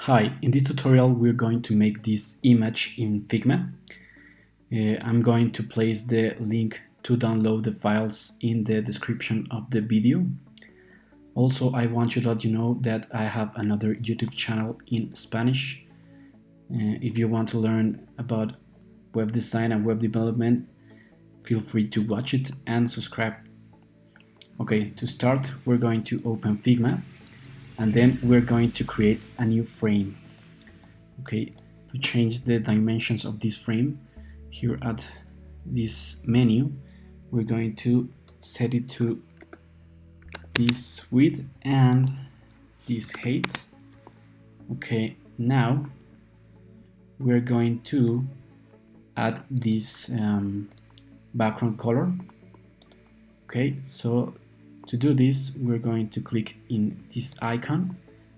Hi, in this tutorial we're going to make this image in Figma. I'm going to place the link to download the files in the description of the video. Also, I want to let you know that I have another YouTube channel in Spanish. If you want to learn about web design and web development, feel free to watch it and subscribe. Okay, to start, we're going to open Figma and then we're going to create a new frame. Okay, to change the dimensions of this frame, here at this menu, we're going to set it to this width and this height. Okay, now we're going to add this background color. Okay, so to do this, we're going to click in this icon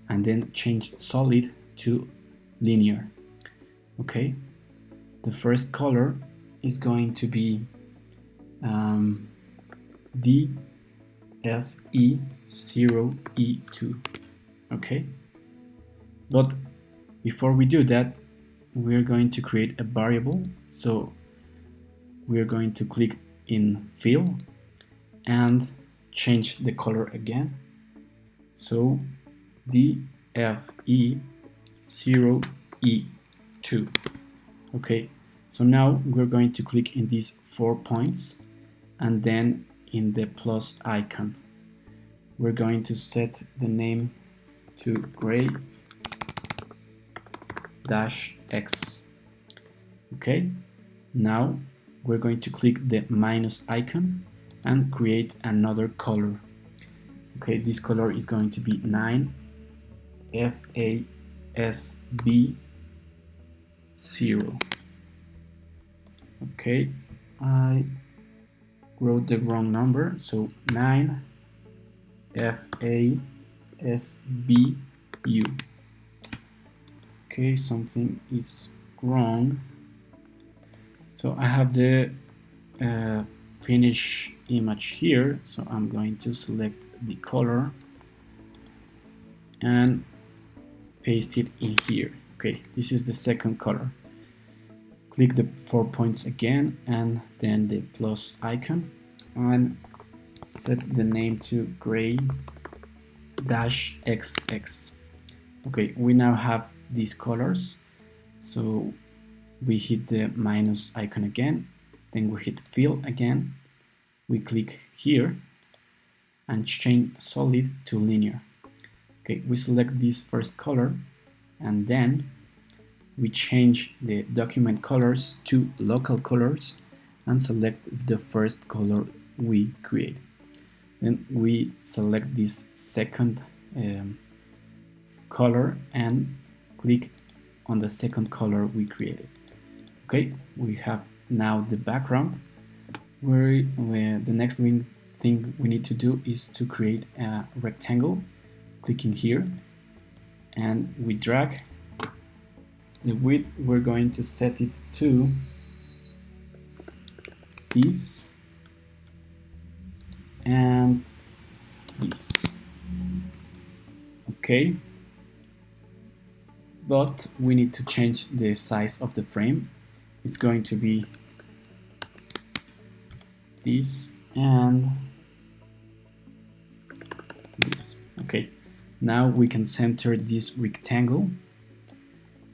and then change solid to linear. Okay, the first color is going to be DFE0E2. Okay, but before we do that, we're going to create a variable. So we're going to click in fill and change the color again. So DFE0E2. Okay, so now we're going to click in these 4 points and then in the plus icon. We're going to set the name to gray-x. Okay, now we're going to click the minus icon and create another color. Okay, this color is going to be 9FASB0. Okay, I wrote the wrong number, so 9FASBU. Okay, something is wrong. So I have the finish image here, so I'm going to select the color and paste it in here. Okay, this is the second color. Click the 4 points again and then the plus icon and set the name to gray-XX. Okay, we now have these colors, so we hit the minus icon again, then we hit fill again, we click here and change solid to linear. Okay, we select this first color and then we change the document colors to local colors and select the first color we create. Then we select this second color and click on the second color we created. Okay, we have now the background. Where the next thing we need to do is to create a rectangle. Clicking here and we drag the width. We're going to set it to this and this. Okay, but we need to change the size of the frame. It's going to be this and this. Okay, now we can center this rectangle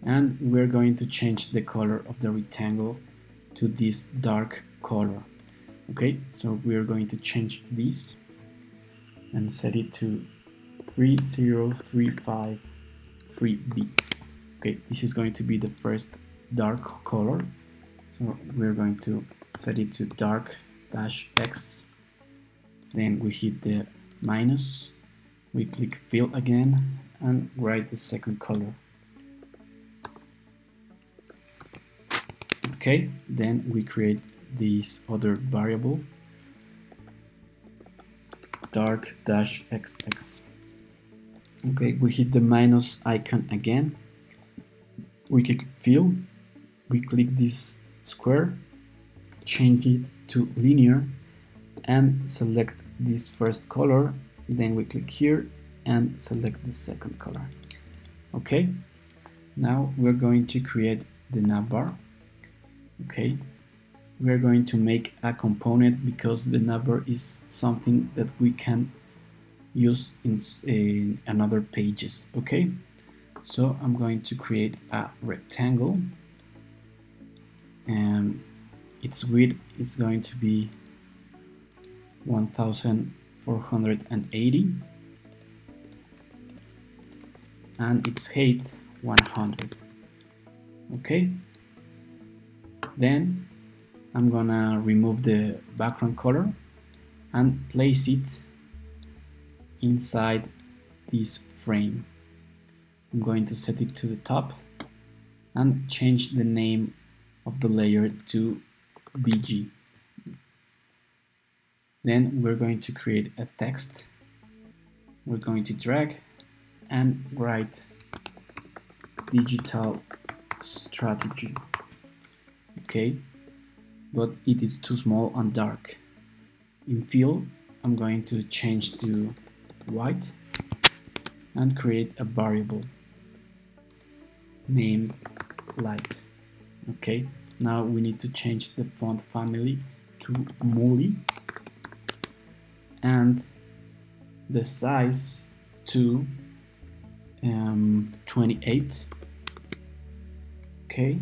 and we're going to change the color of the rectangle to this dark color. Okay, so we're going to change this and set it to 30353B. Okay, this is going to be the first dark color, so we're going to set it to dark-x, then we hit the minus, we click fill again and write the second color. Okay, then we create this other variable, dark-xx. Okay, we hit the minus icon again, we click fill, we click this square, change it to linear and select this first color, then we click here and select the second color. Okay, Now we're going to create the navbar. Okay, we're going to make a component because the navbar is something that we can use in another pages. Okay, so I'm going to create a rectangle, and its width is going to be 1480 and its height 100. Okay, then I'm gonna remove the background color and place it inside this frame. I'm going to set it to the top and change the name of the layer to BG. Then we're going to create a text. We're going to drag and write digital strategy. Okay, but it is too small and dark. In fill, I'm going to change to white and create a variable named light. Okay, now we need to change the font family to Muli and the size to 28. Okay,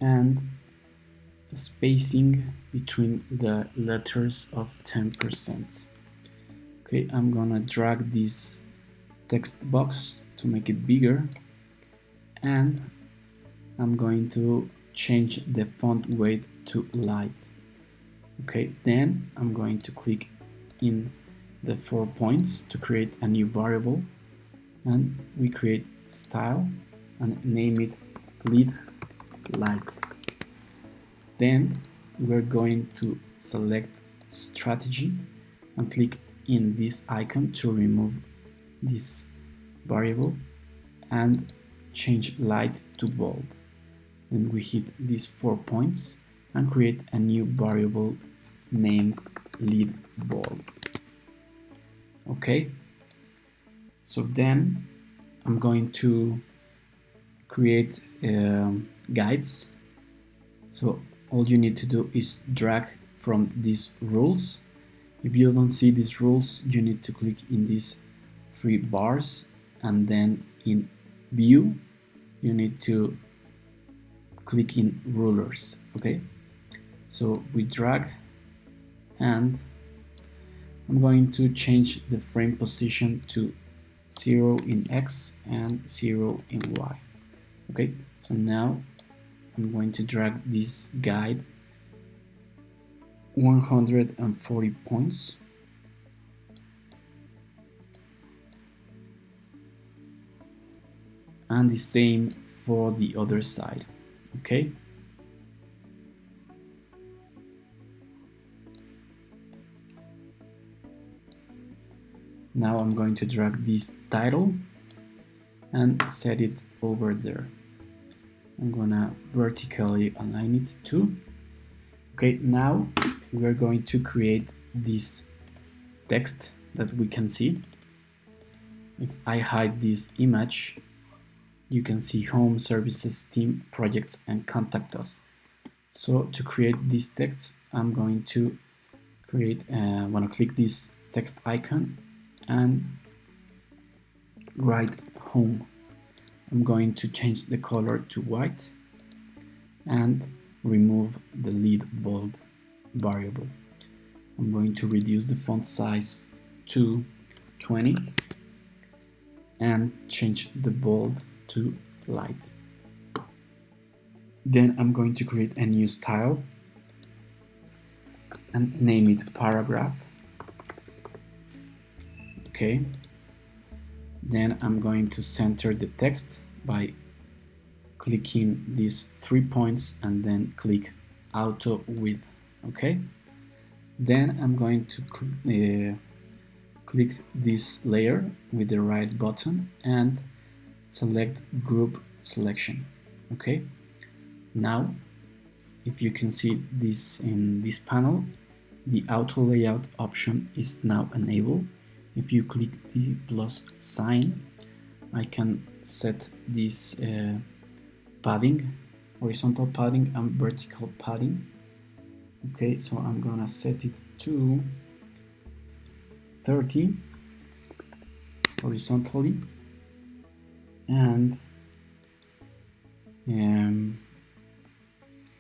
and spacing between the letters of 10%. Okay, I'm gonna drag this text box to make it bigger, and I'm going to change the font weight to light. Okay, then I'm going to click in the 4 points to create a new variable, and we create style and name it lead light. Then we're going to select strategy and click in this icon to remove this variable and change light to bold. Then we hit these 4 points and create a new variable named lead bold. Okay, so then I'm going to create guides. So all you need to do is drag from these rules. If you don't see these rules, you need to click in these 3 bars, and then in view you need to click in rulers. Okay, so we drag, and I'm going to change the frame position to 0 in X and 0 in Y. Okay, so now I'm going to drag this guide 140 points, and the same for the other side. Okay, now I'm going to drag this title and set it over there. I'm gonna vertically align it too. Okay, now we are going to create this text that we can see. If I hide this image, you can see home, services, team, projects, and contact us. So to create this text, I'm going to create, want to click this text icon and write home. I'm going to change the color to white and remove the lead bold variable. I'm going to reduce the font size to 20 and change the bold to light. Then I'm going to create a new style and name it paragraph. Okay. Then I'm going to center the text by clicking these 3 points and then click auto width. Okay. Then I'm going to click this layer with the right button and select group selection. Okay. Now, if you can see this in this panel, the auto layout option is now enabled. If you click the plus sign I can set this padding, horizontal padding and vertical padding. Okay, so I'm gonna set it to 30 horizontally and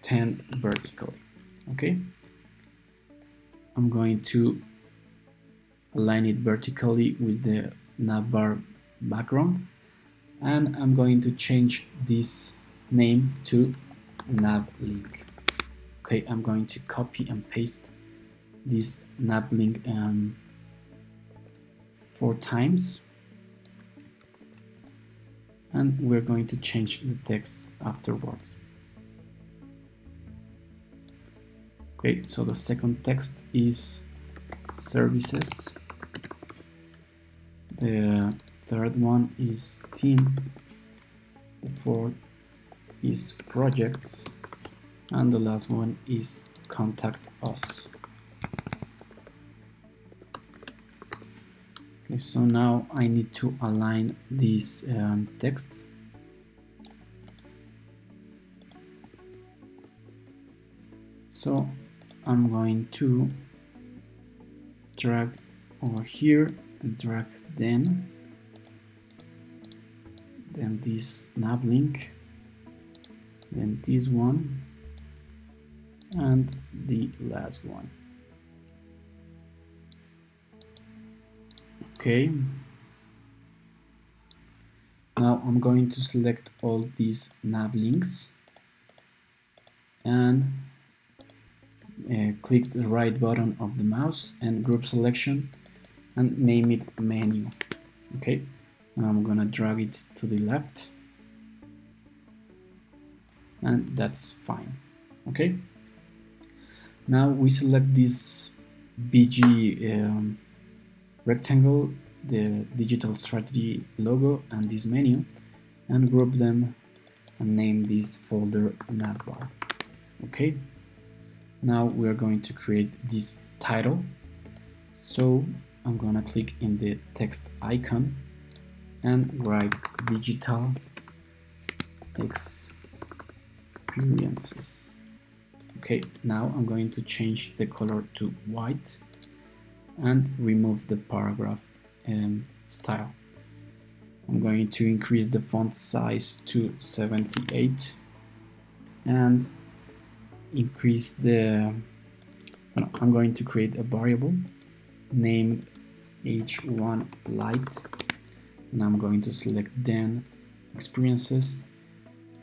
10 vertically. Okay, I'm going to align it vertically with the navbar background, and I'm going to change this name to navlink. Okay, I'm going to copy and paste this navlink 4 times, and we're going to change the text afterwards. Okay, so the second text is services, the third one is team, the fourth is projects, and the last one is contact us. Okay, so now I need to align this text. So I'm going to drag over here and drag them, then this nav link, then this one, and the last one. Okay, now I'm going to select all these nav links and click the right button of the mouse and group selection and name it menu. Okay, now I'm gonna drag it to the left, and that's fine. Okay, now we select this BG rectangle, the digital strategy logo, and this menu, and group them and name this folder navbar. Okay, now we are going to create this title. So I'm gonna click in the text icon and write digital experiences. Okay, now I'm going to change the color to white and remove the paragraph style. I'm going to increase the font size to 78 and increase the, I'm going to create a variable named h1 light, and I'm going to select then experiences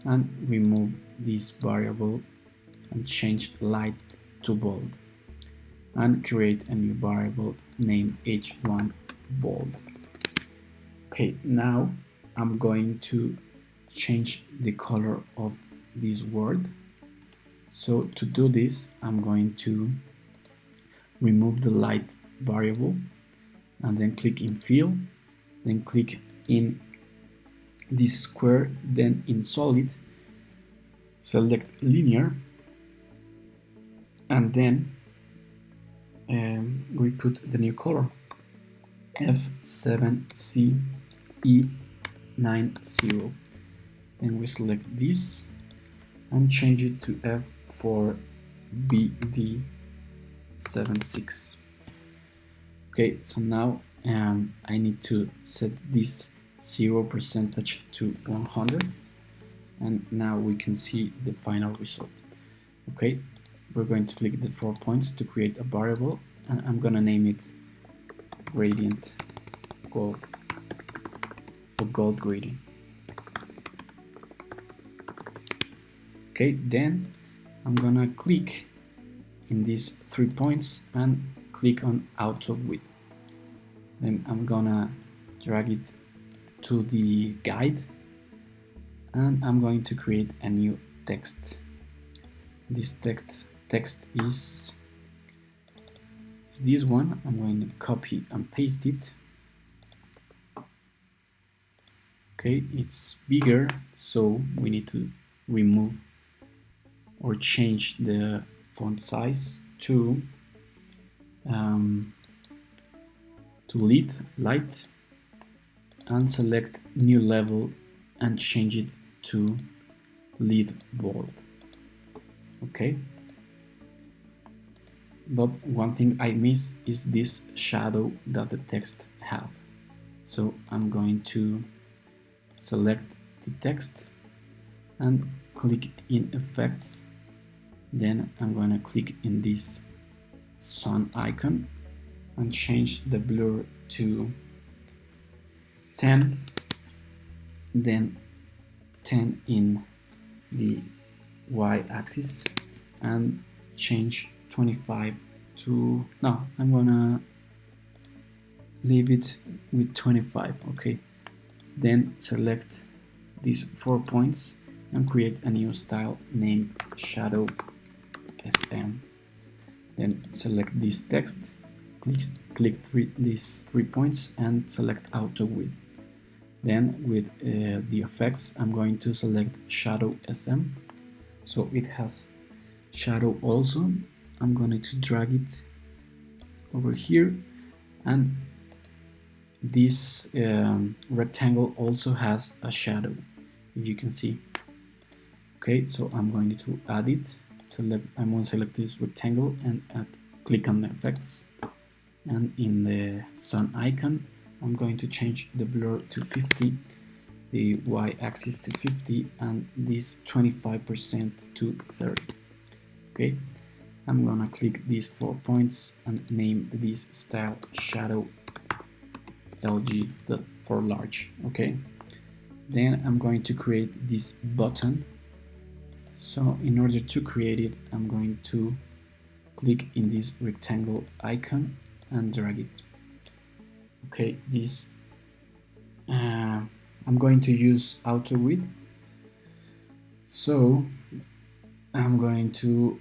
and remove this variable and change light to bold and create a new variable named h1 bold. Okay, now I'm going to change the color of this word. So to do this, I'm going to remove the light variable and then click in fill, then click in this square, then in solid select linear, and then we put the new color F7CE90. Then we select this and change it to F4BD76. Okay, so now I need to set this 0% to 100, and now we can see the final result. Okay, we're going to click the 4 points to create a variable, and I'm gonna name it gradient gold, or gold gradient. Okay, then I'm gonna click in these 3 points and click on auto width. Then I'm gonna drag it to the guide, and I'm going to create a new text. This text is this one. I'm going to copy and paste it. Okay, it's bigger, so we need to remove or change the font size to light, and select new level and change it to lead bold. Okay, but one thing I missed is this shadow that the text have. So I'm going to select the text and click in effects. Then I'm going to click in this sun icon and change the blur to 10, then 10 in the y-axis, and change 25 to, no, I'm gonna leave it with 25. Okay, then select these 4 points and create a new style named shadow SM. Then select this text, click these 3 points and select auto width. Then with the effects, I'm going to select shadow SM, so it has shadow also. I'm going to drag it over here, and this rectangle also has a shadow, if you can see. Okay, so I'm going to add it. I'm going to select this rectangle and click on the effects, and in the sun icon I'm going to change the blur to 50, the y-axis to 50, and this 25% to 30. Okay, I'm gonna click these 4 points and name this style shadow LG for large. Okay, then I'm going to create this button. So in order to create it, I'm going to click in this rectangle icon and drag it. Okay, this I'm going to use auto width, so I'm going to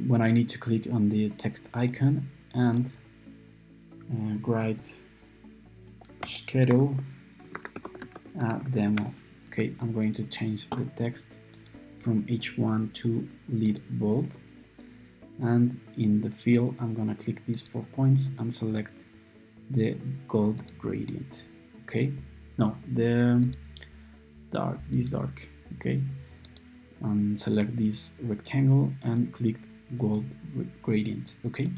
when I need to click on the text icon and write schedule demo. Okay, I'm going to change the text from H1 to lead bold, and in the fill I'm gonna click these 4 points and select the gold gradient. Okay, no, the dark, this dark. Okay, and select this rectangle and click gold gradient. Okay,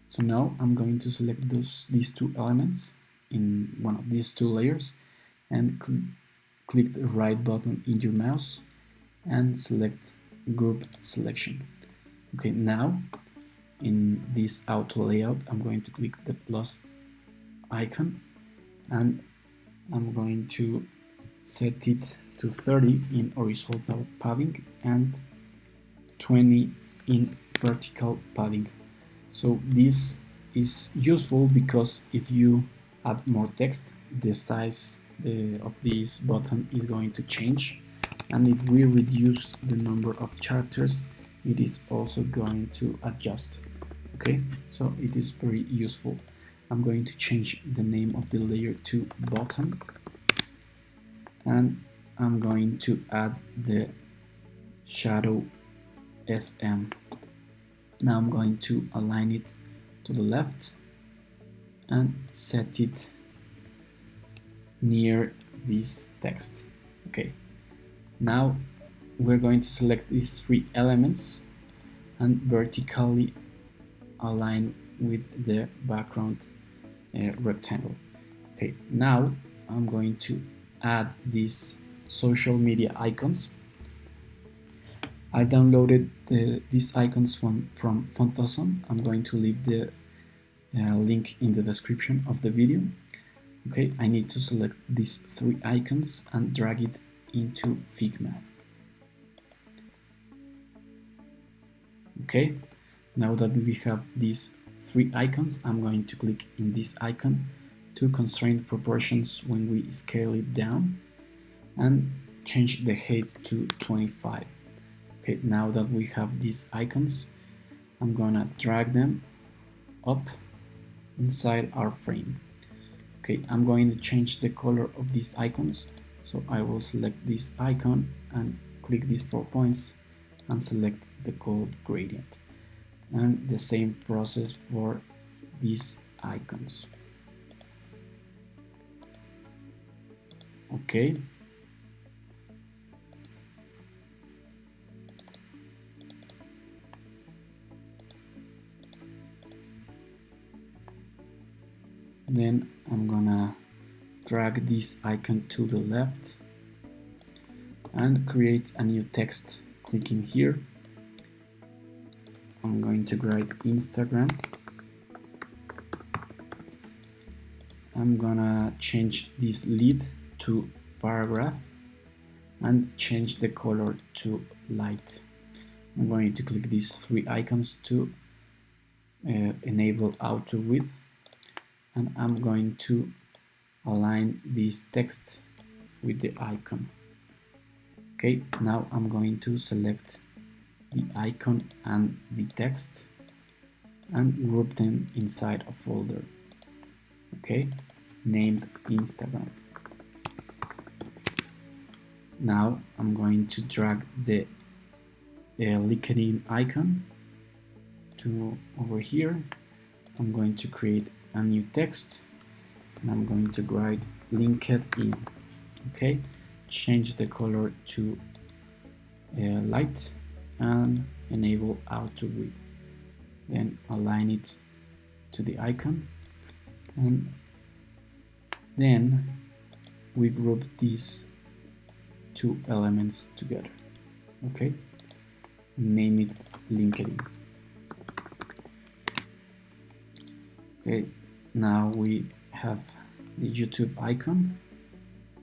so now I'm going to select these 2 elements in one of these 2 layers and click the right button in your mouse and select group selection. Okay, now in this auto layout I'm going to click the plus icon and I'm going to set it to 30 in horizontal padding and 20 in vertical padding. So this is useful because if you add more text, the size of this button is going to change, and if we reduce the number of characters, it is also going to adjust. Okay, so it is very useful. I'm going to change the name of the layer to button, and I'm going to add the shadow SM. Now I'm going to align it to the left and set it near this text. Okay, now we're going to select these 3 elements and vertically align with the background rectangle. Okay, now I'm going to add these social media icons. I downloaded these icons from Fontasm. I'm going to leave the link in the description of the video. Okay, I need to select these 3 icons and drag it into Figma. Okay, now that we have these 3 icons, I'm going to click in this icon to constrain proportions when we scale it down and change the height to 25. Okay, now that we have these icons, I'm gonna drag them up inside our frame. Okay, I'm going to change the color of these icons, so I will select this icon and click these 4 points and select the gold gradient, and the same process for these icons. Okay. Then I'm gonna drag this icon to the left and create a new text. Clicking here, I'm going to write Instagram. I'm gonna change this lead to paragraph and change the color to light. I'm going to click these three icons to enable auto width, and I'm going to align this text with the icon. Okay, now I'm going to select the icon and the text and group them inside a folder. Okay, named Instagram. Now I'm going to drag the LinkedIn icon to over here. I'm going to create a new text and I'm going to write LinkedIn. Okay, change the color to light and enable auto width. Then align it to the icon, and then we group these two elements together. Okay, name it LinkedIn. Okay, now we have the YouTube icon.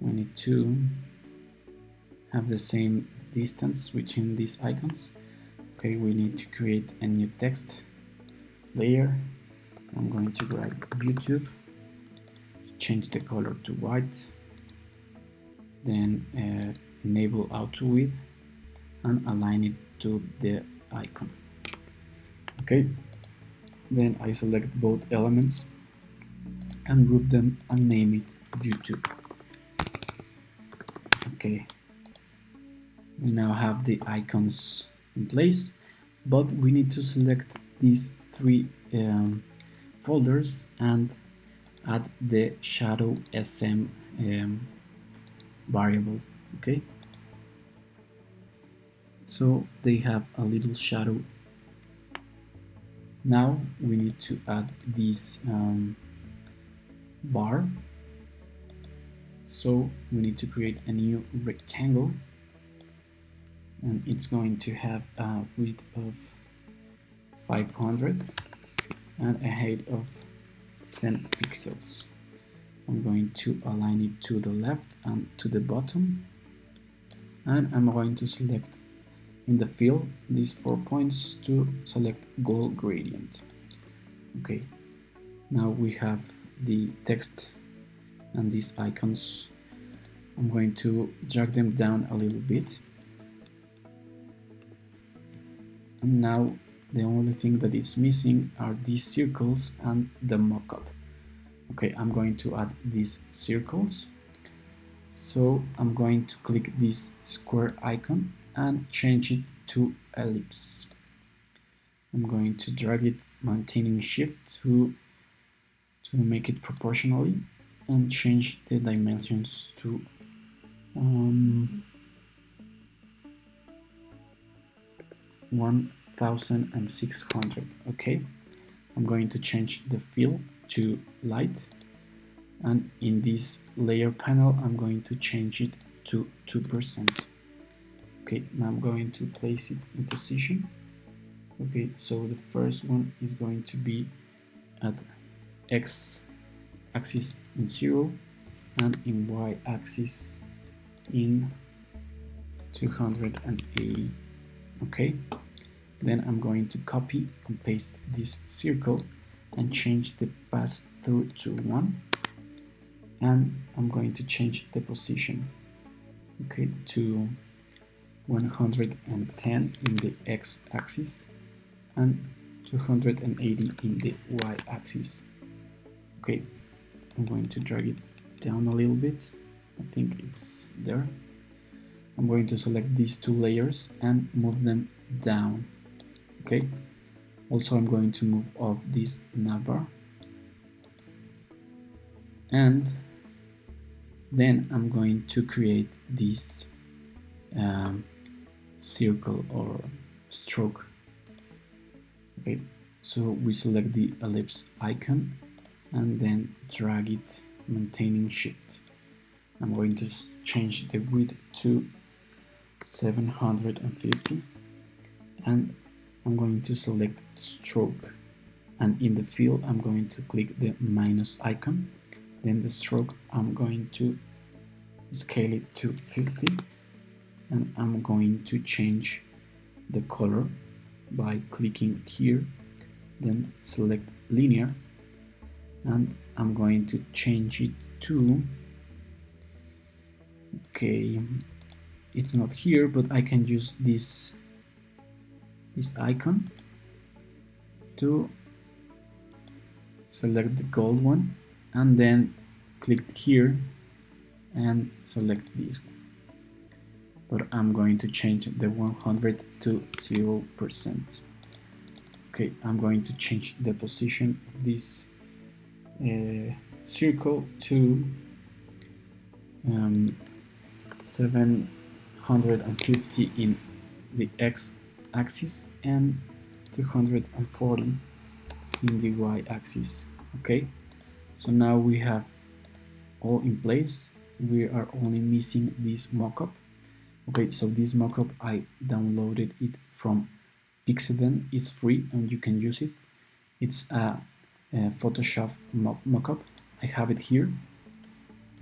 We need to have the same distance between these icons. Okay, we need to create a new text layer. I'm going to write YouTube, change the color to white, then enable auto width and align it to the icon. Okay, then I select both elements and group them and name it YouTube. Okay, we now have the icons in place, but we need to select these three folders and add the shadow SM variable. Okay, so they have a little shadow. Now we need to add this bar, so we need to create a new rectangle, and it's going to have a width of 500 and a height of 10 pixels. I'm going to align it to the left and to the bottom, and I'm going to select in the fill these 4 points to select gold gradient. Okay, now we have the text and these icons. I'm going to drag them down a little bit, and now the only thing that is missing are these circles and the mockup. Okay, I'm going to add these circles, so I'm going to click this square icon and change it to ellipse. I'm going to drag it maintaining shift to make it proportionally and change the dimensions to 1600. Okay, I'm going to change the fill to light, and in this layer panel I'm going to change it to 2%. Okay, now I'm going to place it in position. Okay, so the first one is going to be at X axis in 0 and in Y axis in 280. Okay, then I'm going to copy and paste this circle and change the pass through to 1, and I'm going to change the position, okay, to 110 in the X axis and 280 in the Y axis. Okay, I'm going to drag it down a little bit. I think it's there. I'm going to select these two layers and move them down. Okay, also I'm going to move up this navbar, and Then I'm going to create this circle or stroke. Okay, so we select the ellipse icon and then drag it, maintaining shift. I'm going to change the width to 750 and I'm going to select stroke, and in the fill I'm going to click the minus icon. Then the stroke I'm going to scale it to 50 and I'm going to change the color by clicking here, then select linear, and I'm going to change it to, okay, it's not here, but I can use this icon to select the gold one and then click here and select this one. But I'm going to change the 100 to 0%. Okay, I'm going to change the position of this circle to 750 in the x-axis and 240 in the y-axis. Okay, so now we have all in place. We are only missing this mockup. Okay, so this mockup I downloaded it from Pixeden. It's free and you can use it. It's a Photoshop mockup. I have it here.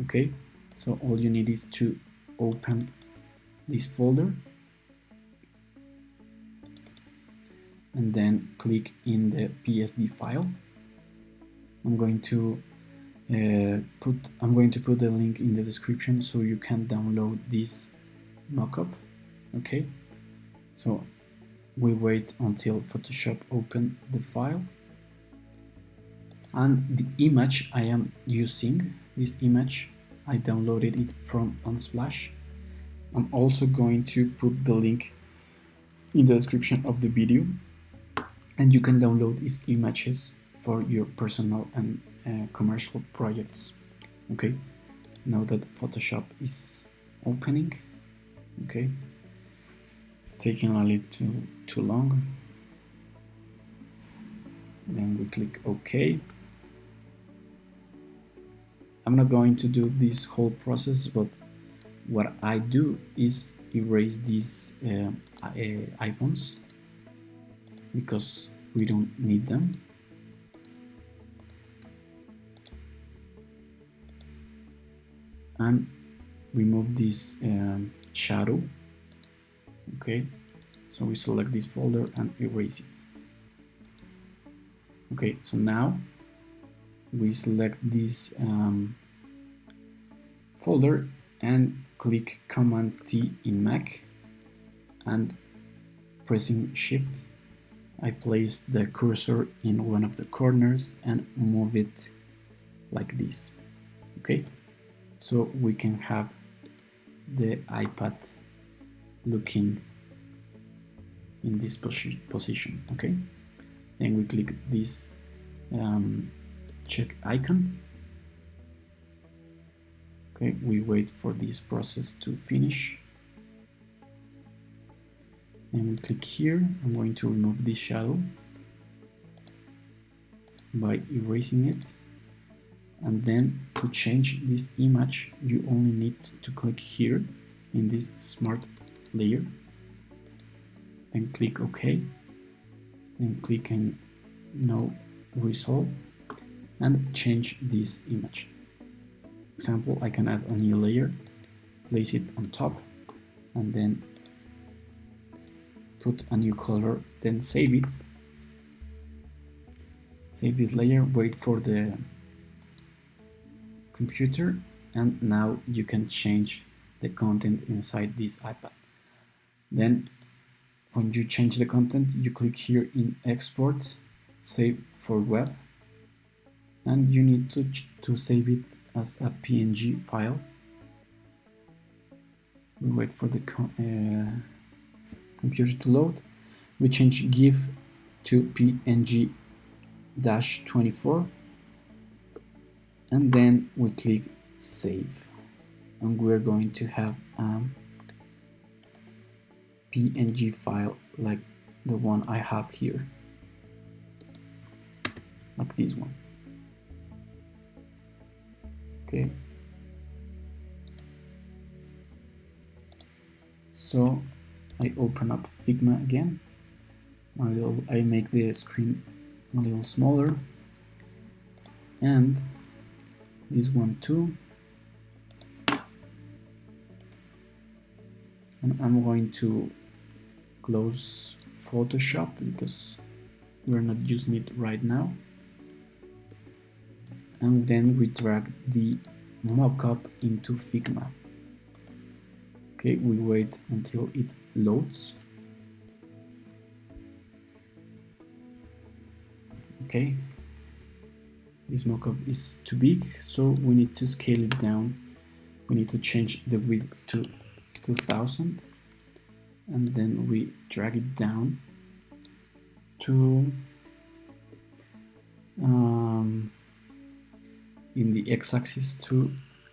Okay, so all you need is to open this folder and then click in the PSD file. I'm going to put the link in the description so you can download this mockup. Okay, so we wait until Photoshop open the file, and the image I am using, this image, I downloaded it from Unsplash. I'm also going to put the link in the description of the video, and you can download these images for your personal and commercial projects. Okay, now that Photoshop is opening, okay, it's taking a little too long. Then we click OK. I'm not going to do this whole process, but what I do is erase these iPhones because we don't need them. And remove this shadow. Okay, so we select this folder and erase it. Okay, so now we select this folder and click Command T in Mac, and pressing Shift I place the cursor in one of the corners and move it like this. Okay, so we can have the iPad looking in this position. Okay, then we click this check icon. Okay, we wait for this process to finish and we click here. I'm going to remove this shadow by erasing it, and then to change this image you only need to click here in this smart layer, then click OK, then click on no resolve and change this image. Example, I can add a new layer, place it on top, and then put a new color, then save it. Save this layer, wait for the computer, and now you can change the content inside this iPad. Then when you change the content, you click here in export, save for web, and you need to save it as a PNG file. We wait for the computer to load. We change GIF to PNG-24, and then we click save. and we're going to have PNG file like the one I have here, like this one. Okay, so I open up Figma again. I make the screen a little smaller, and this one too. And I'm going to close Photoshop because we're not using it right now. And then we drag the mockup into Figma. Okay, we wait until it loads. Okay, this mockup is too big, so we need to scale it down. We need to change the width to 2000, and then we drag it down to in the x-axis to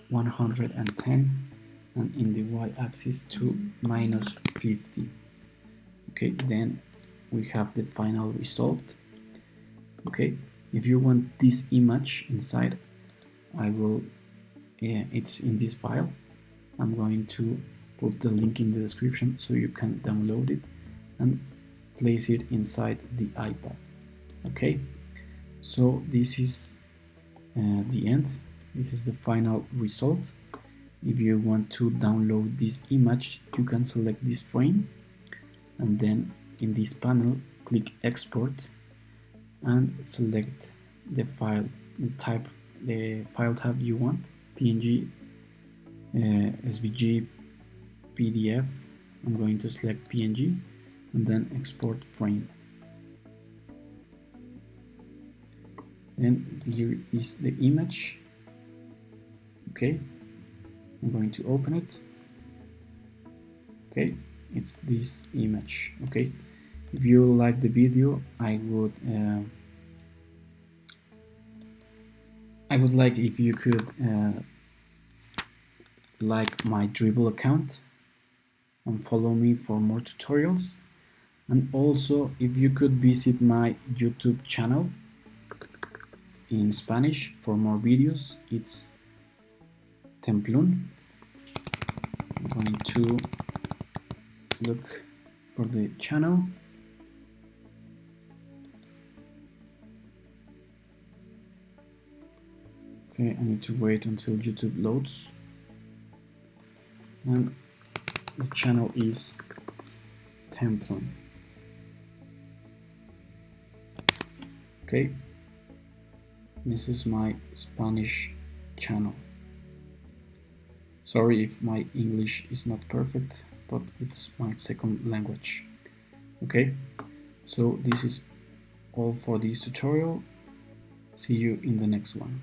110 and in the y-axis to -50. Okay, then we have the final result. Okay, if you want this image inside, it's in this file. I'm going to put the link in the description so you can download it and place it inside the iPad. Okay, so this is the end. This is the final result. If you want to download this image, you can select this frame and then in this panel click export and select the file, the file type you want, PNG, SVG, PDF. I'm going to select PNG and then export frame. Then here is the image. Okay, I'm going to open it. Okay, it's this image. Okay, if you like the video, I would like if you could like my Dribble account and follow me for more tutorials, and also if you could visit my YouTube channel in Spanish for more videos. It's Templun. I'm going to look for the channel. Okay, I need to wait until YouTube loads. And the channel is Templun. Okay, this is my Spanish channel. Sorry if my English is not perfect, but it's my second language. Okay, so this is all for this tutorial. See you in the next one.